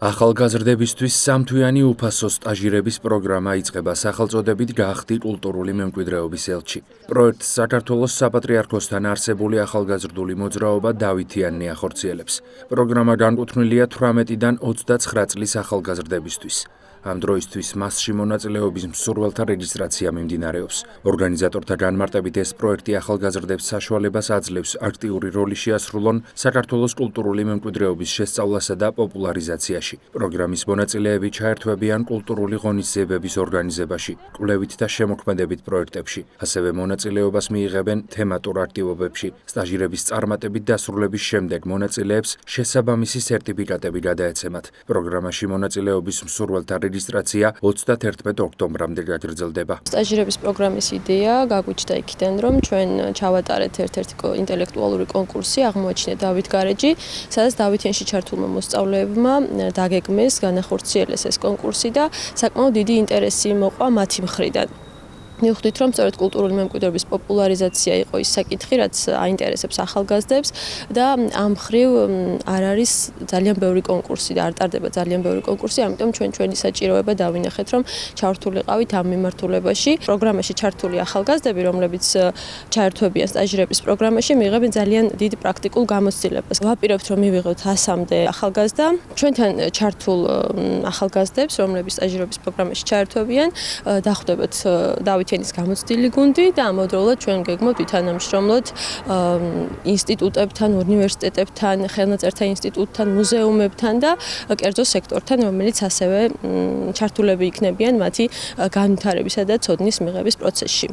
ახალგაზრდებისთვის სამთვიანი უფასო სტაჟირების პროგრამა იწყება სახელწოდებით გახდი კულტურული მემკვიდრეობის ელჩი. პროექტს საქართველოს საპატრიარქოსთან არსებული ახალგაზრდული მოძრაობა დავითიანნი ახორციელებს. პროგრამა განკუთვნილია 18-დან 29 წლის ახალგაზრდებისთვის. ამ დროისთვის მასში მონაწილეობის მსურველთა რეგისტრაცია მიმდინარეობს. ორგანიზატორთა განმარტებით ეს პროექტი ახალგაზრდებს საშუალებას აძლევს აქტიური როლი შეასრულონ საქართველოს კულტურული მემკვიდრეობის შესწავლასა და პოპულარიზაციაში. პროგრამის მონაწილეები ჩაერთვებიან კულტურული ღონისძიებების ორგანიზებაში, კვლევით და შემოქმედებით პროექტებში. ასევე მონაწილეობას მიიღებენ თემატურ აქტივობებში. სტაჟირების წარმატებით დასრულების შემდეგ მონაწილეებს შესაბამისი სერტიფიკატები გადაეცემათ. პროგრამაში მონაწილეობის მსურველთა რეგისტრაცია 31 ოქტომბრამდე გაგრძელდება. სტაჟირების პროგრამის იდეა გაგვიჩნდა იქიდან, რომ ჩვენ ჩავატარეთ ერთ-ერთი ინტელექტუალური კონკურსი, აღმოაჩინეთ დავით გარეჯი, სადაც დავითიანში ჩართულმა მოსწავლეებმა დაგეგმეს, განახორციელეს ეს კონკურსი და საკმაოდ დიდი ინტერესი მოყვა მათი მხრიდან. მივხვდით, რომ სწორედ კულტურული მემკვიდრეობის პოპულარიზაცია იყო ის საკითხი, რაც აინტერესებს ახალგაზრდებს და ამ მხრივ არ არის ძალიან ბევრი კონკურსი და არ ტარდება ძალიან ბევრი კონკურსი, ამიტომ ჩვენი საჭიროება დავინახეთ, რომ ჩართულიყავით ამ მიმართულებაში. პროგრამაში ჩართული ახალგაზრდები, რომლებიც ჩაერთვებიან სტაჟირების პროგრამაში, მიიღებენ ძალიან დიდ პრაქტიკულ გამოცდილებას. ვაპირებთ, რომ მივიღოთ 100-მდე ახალგაზრდა. ჩვენთან ჩართულ ახალგაზრდებს, რომლებიც სტაჟირების პროგრამაში ჩაერთვებიან, დახვდებათ დავით ენის გამოცდილი გუნდი და ამავდროულად ჩვენ გეგმავთ ვითანამშრომლოთ ინსტიტუტებთან, უნივერსიტეტებთან, ხელნაწერთა ინსტიტუტთან, მუზეუმებთან და კერძო სექტორთან, რომელიც ასევე ჩართულები იქნებიან მათი განვითარებისა და ცოდნის მიღების პროცესში.